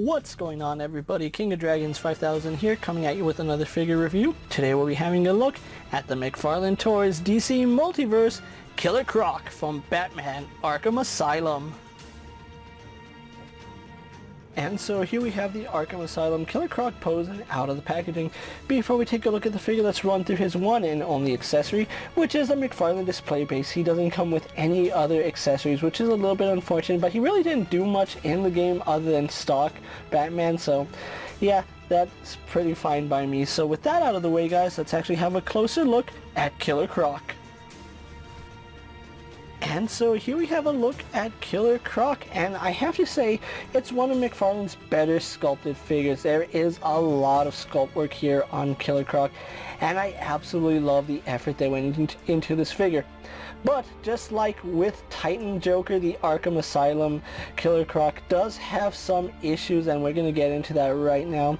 What's going on, everybody? KingofDragons 5000 here, coming at you with another figure review. Today we'll be having a look at the McFarlane Toys DC Multiverse Killer Croc from Batman Arkham Asylum. And so here we have the Arkham Asylum Killer Croc posing out of the packaging. Before we take a look at the figure, let's run through his one and only accessory, which is a McFarlane display base. He doesn't come with any other accessories, which is a little bit unfortunate, but he really didn't do much in the game other than stock Batman, so yeah, that's pretty fine by me. So with that out of the way, guys, let's actually have a closer look at Killer Croc. And so here we have a look at Killer Croc, and I have to say it's one of McFarlane's better sculpted figures. There is a lot of sculpt work here on Killer Croc, and I absolutely love the effort that went into this figure. But just like with Titan Joker, the Arkham Asylum Killer Croc does have some issues, and we're going to get into that right now.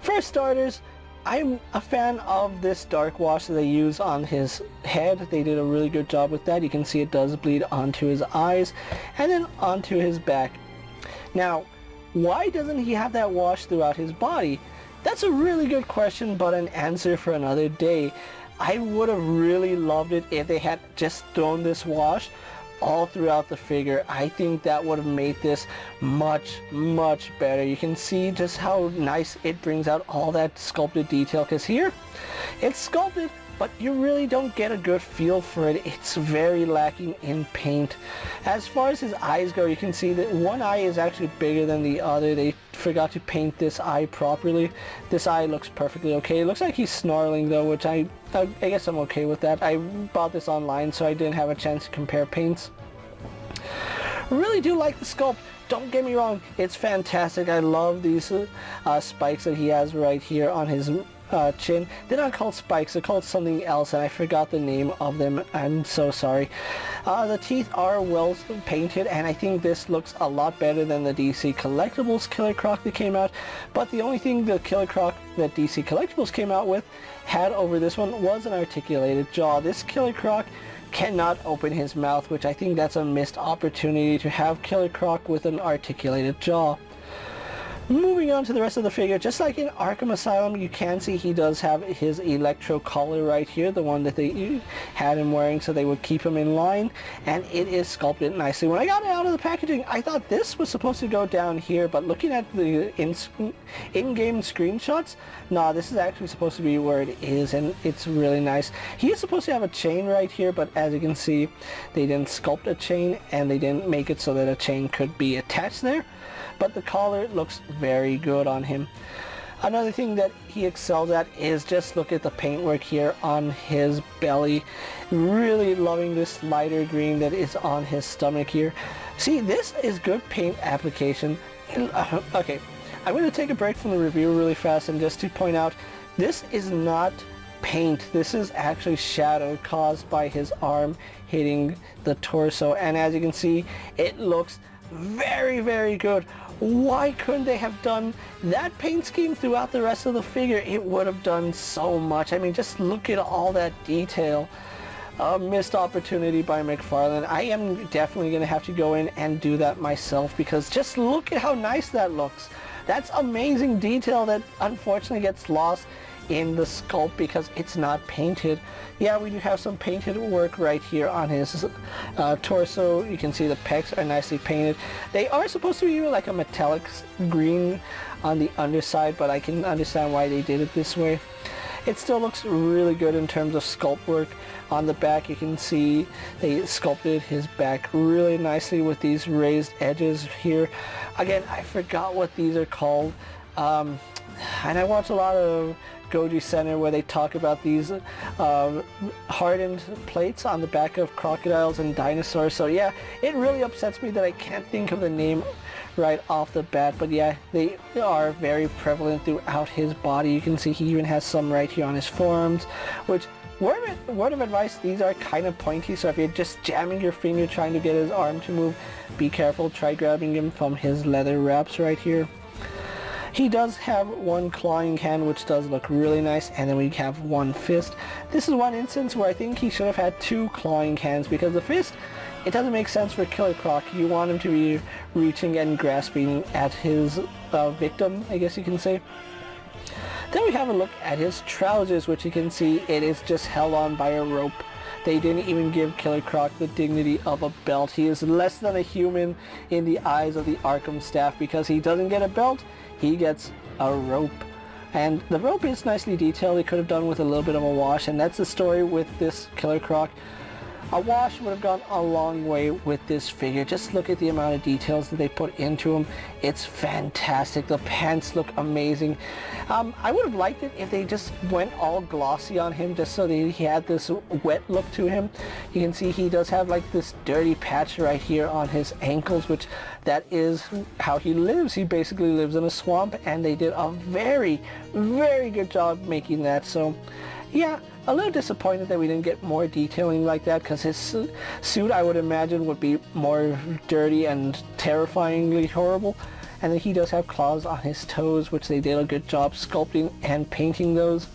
For starters, I'm a fan of this dark wash that they use on his head. They did a really good job with that. You can see it does bleed onto his eyes and then onto his back. Now, why doesn't he have that wash throughout his body? That's a really good question, but an answer for another day. I would have really loved it if they had just thrown this wash all throughout the figure. I think that would have made this much better. You can see just how nice it brings out all that sculpted detail, because here it's sculpted but you really don't get a good feel for it. It's very lacking in paint. As far as his eyes go, you can see that one eye is actually bigger than the other. They forgot to paint this eye properly. This eye looks perfectly okay. It looks like he's snarling though, which I guess I'm okay with that. I bought this online, so I didn't have a chance to compare paints. I really do like the sculpt. Don't get me wrong, it's fantastic. I love these spikes that he has right here on his chin. They're not called spikes, they're called something else, and I forgot the name of them. I'm so sorry. The teeth are well painted, and I think this looks a lot better than the DC Collectibles Killer Croc that came out. But the only thing the Killer Croc that DC Collectibles came out with had over this one was an articulated jaw. This Killer Croc cannot open his mouth, which I think that's a missed opportunity to have Killer Croc with an articulated jaw. Moving on to the rest of the figure, just like in Arkham Asylum, you can see he does have his electro collar right here, the one that they had him wearing so they would keep him in line, and it is sculpted nicely. When I got it out of the packaging, I thought this was supposed to go down here, but looking at the in-game screenshots, nah, this is actually supposed to be where it is, and it's really nice. He is supposed to have a chain right here, but as you can see, they didn't sculpt a chain, and they didn't make it so that a chain could be attached there. But the collar looks very good on him. Another thing that he excels at is just look at the paintwork here on his belly. Really loving this lighter green that is on his stomach here. See, this is good paint application. Okay, I'm going to take a break from the review really fast and just to point out, this is not paint. This is actually shadow caused by his arm hitting the torso, and as you can see, it looks very good. Why couldn't they have done that paint scheme throughout the rest of the figure? It would have done so much. I mean, just look at all that detail. A missed opportunity by McFarlane. I am definitely going to have to go in and do that myself, because just look at how nice that looks. That's amazing detail that unfortunately gets lost in the sculpt because it's not painted. Yeah, we do have some painted work right here on his torso. You can see the pecs are nicely painted. They are supposed to be like a metallic green on the underside, but I can understand why they did it this way. It still looks really good in terms of sculpt work. On the back, you can see they sculpted his back really nicely with these raised edges here. Again, I forgot what these are called. And I watch a lot of Goji Center where they talk about these hardened plates on the back of crocodiles and dinosaurs. So yeah, it really upsets me that I can't think of the name right off the bat, but yeah, they are very prevalent throughout his body. You can see he even has some right here on his forearms, which, word of advice, these are kind of pointy, so if you're just jamming your finger trying to get his arm to move, be careful. Try grabbing him from his leather wraps right here. He does have one clawing hand, which does look really nice, and then we have one fist. This is one instance where I think he should have had two clawing hands, because the fist it doesn't make sense for Killer Croc. You want him to be reaching and grasping at his victim, I guess you can say. Then we have a look at his trousers, which you can see it is just held on by a rope. They didn't even give Killer Croc the dignity of a belt. He is less than a human in the eyes of the Arkham staff because he doesn't get a belt, he gets a rope. And the rope is nicely detailed. They could have done with a little bit of a wash, and that's the story with this Killer Croc. A wash would have gone a long way with this figure. Just look at the amount of details that they put into him. It's fantastic. The pants look amazing. I would have liked it if they just went all glossy on him just so that he had this wet look to him. You can see he does have like this dirty patch right here on his ankles, which that is how he lives. He basically lives in a swamp, and they did a very, very good job making that. So yeah, a little disappointed that we didn't get more detailing like that, because his suit, I would imagine, would be more dirty and terrifyingly horrible. And then he does have claws on his toes, which they did a good job sculpting and painting those.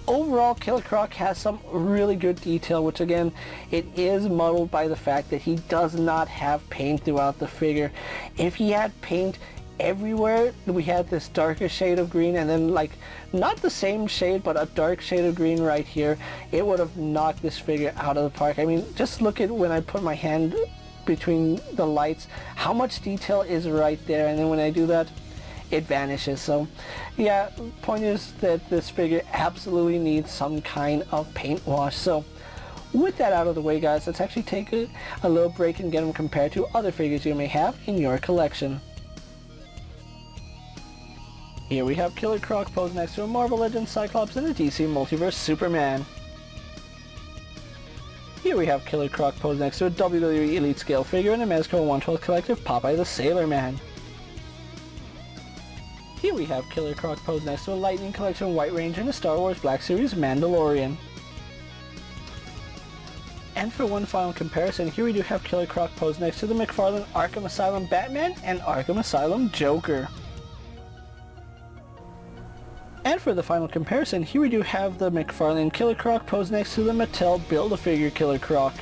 Overall, Killer Croc has some really good detail, which again, it is muddled by the fact that he does not have paint throughout the figure. If he had paint everywhere, we had this darker shade of green, and then like not the same shade but a dark shade of green right here, it would have knocked this figure out of the park. I mean, just look at when I put my hand between the lights, how much detail is right there, and then when I do that, it vanishes. So yeah, point is that this figure absolutely needs some kind of paint wash. So with that out of the way, guys, let's actually take a little break and get them compared to other figures you may have in your collection. Here we have Killer Croc posed next to a Marvel Legends Cyclops and a DC Multiverse Superman. Here we have Killer Croc posed next to a WWE Elite Scale figure and a Mezco 112 Collective Popeye the Sailor Man. Here we have Killer Croc posed next to a Lightning Collection White Ranger and a Star Wars Black Series Mandalorian. And for one final comparison, here we do have Killer Croc posed next to the McFarlane Arkham Asylum Batman and Arkham Asylum Joker. And for the final comparison, here we do have the McFarlane Killer Croc posed next to the Mattel Build-A-Figure Killer Croc.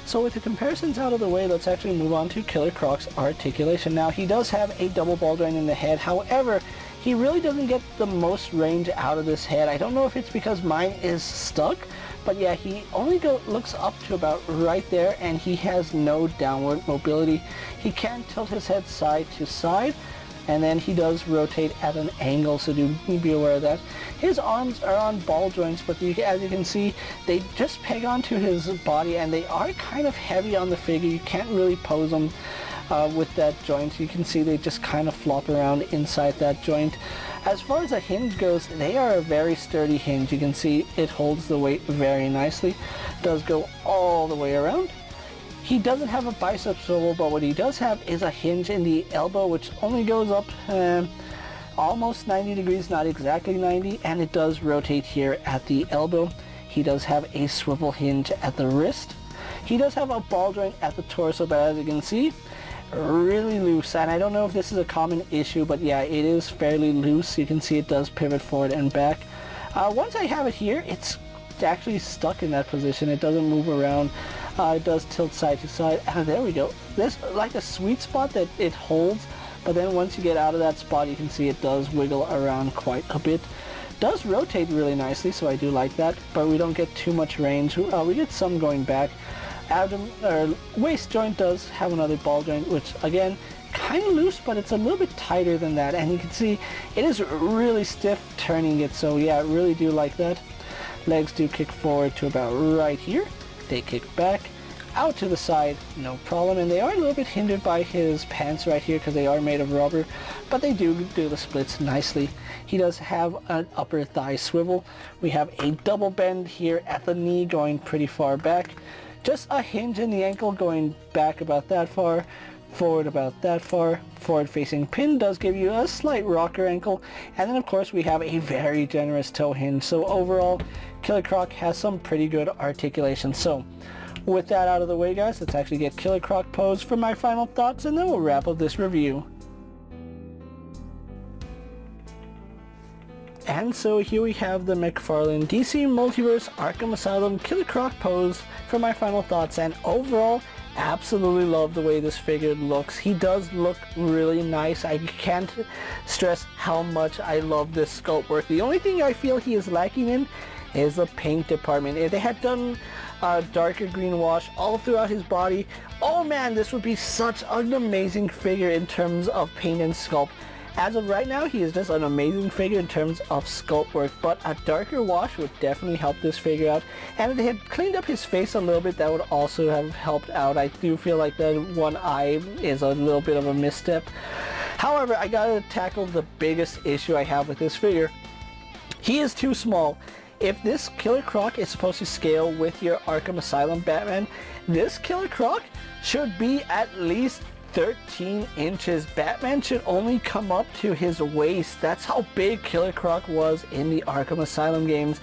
So with the comparisons out of the way, let's actually move on to Killer Croc's articulation. Now, he does have a double ball joint in the head. However, he really doesn't get the most range out of this head. I don't know if it's because mine is stuck, but yeah, he only looks up to about right there, and he has no downward mobility. He can tilt his head side to side, and then he does rotate at an angle, so do be aware of that. His arms are on ball joints, but as you can see, they just peg onto his body, and they are kind of heavy on the figure. You can't really pose them with that joint. You can see they just kind of flop around inside that joint. As far as the hinge goes, they are a very sturdy hinge. You can see it holds the weight very nicely. Does go all the way around. He doesn't have a bicep swivel, but what he does have is a hinge in the elbow, which only goes up almost 90 degrees, not exactly 90, and it does rotate here at the elbow. He does have a swivel hinge at the wrist. He does have a ball joint at the torso, but as you can see, really loose. And I don't know if this is a common issue, but yeah, it is fairly loose. You can see it does pivot forward and back. Once I have it here, it's actually stuck in that position. It doesn't move around. It does tilt side to side. There we go. There's like a sweet spot that it holds, but then once you get out of that spot, you can see it does wiggle around quite a bit. Does rotate really nicely, so I do like that, but we don't get too much range. We get some going back. Waist joint does have another ball joint, which again, kind of loose, but it's a little bit tighter than that, and you can see it is really stiff turning it, so yeah, I really do like that. Legs do kick forward to about right here. They kick back, out to the side, no problem, and they are a little bit hindered by his pants right here because they are made of rubber, but they do the splits nicely. He does have an upper thigh swivel. We have a double bend here at the knee going pretty far back. Just a hinge in the ankle going back about that far, forward about that far. Forward facing pin does give you a slight rocker ankle, and then of course we have a very generous toe hinge. So overall, Killer Croc has some pretty good articulation. So with that out of the way, guys, let's actually get Killer Croc posed for my final thoughts, and then we'll wrap up this review. and so here we have the McFarlane DC Multiverse Arkham Asylum Killer Croc pose for my final thoughts, and overall, absolutely love the way this figure looks. He does look really nice. I can't stress how much I love this sculpt work. The only thing I feel he is lacking in is the paint department. If they had done a darker green wash all throughout his body, oh man, this would be such an amazing figure in terms of paint and sculpt. As of right now, he is just an amazing figure in terms of sculpt work, but a darker wash would definitely help this figure out. And if they had cleaned up his face a little bit, that would also have helped out. I do feel like the one eye is a little bit of a misstep. However, I gotta tackle the biggest issue I have with this figure. He is too small. If this Killer Croc is supposed to scale with your Arkham Asylum Batman, this Killer Croc should be at least 13 inches. Batman should only come up to his waist. That's how big Killer Croc was in the Arkham Asylum games.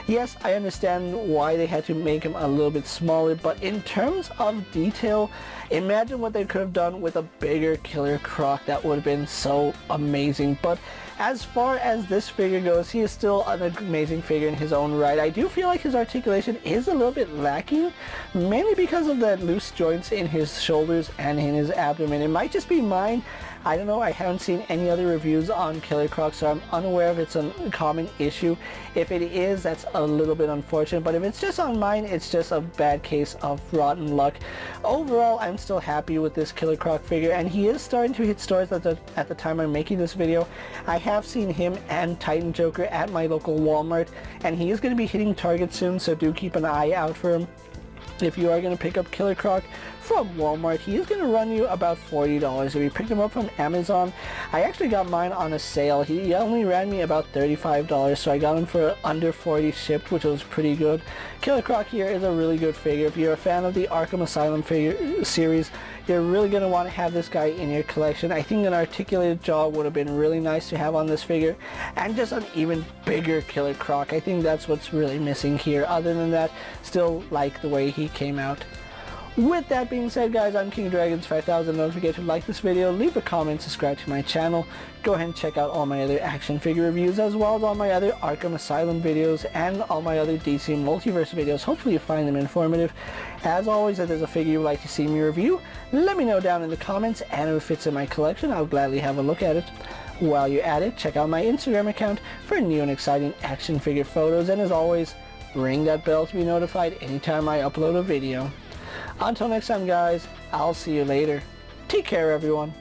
Yes, I understand why they had to make him a little bit smaller, but in terms of detail, imagine what they could have done with a bigger Killer Croc. That would have been so amazing. But as far as this figure goes, he is still an amazing figure in his own right. I do feel like his articulation is a little bit lacking, mainly because of the loose joints in his shoulders and in his abdomen. It might just be mine. I don't know, I haven't seen any other reviews on Killer Croc, so I'm unaware if it's a common issue. If it is, that's a little bit unfortunate, but if it's just on mine, it's just a bad case of rotten luck. Overall, I'm still happy with this Killer Croc figure, and he is starting to hit stores at the time I'm making this video. I have seen him and Titan Joker at my local Walmart, and he is going to be hitting Target soon, so do keep an eye out for him. If you are going to pick up Killer Croc from Walmart, he is going to run you about $40. If you picked him up from Amazon, I actually got mine on a sale. He only ran me about $35, so I got him for under $40 shipped, which was pretty good. Killer Croc here is a really good figure. If you're a fan of the Arkham Asylum figure series, you're really going to want to have this guy in your collection. I think an articulated jaw would have been really nice to have on this figure, and just an even bigger Killer Croc. I think that's what's really missing here. Other than that, still like the way he came out. With that being said, guys, I'm KingofDragons 5000. Don't forget to like this video, leave a comment, subscribe to my channel. Go ahead and check out all my other action figure reviews, as well as all my other Arkham Asylum videos and all my other DC Multiverse videos. Hopefully you find them informative. As always, if there's a figure you'd like to see me review, let me know down in the comments, and if it fits in my collection, I'll gladly have a look at it. While you're at it, check out my Instagram account for new and exciting action figure photos, and as always, ring that bell to be notified anytime I upload a video. Until next time, guys, I'll see you later. Take care, everyone.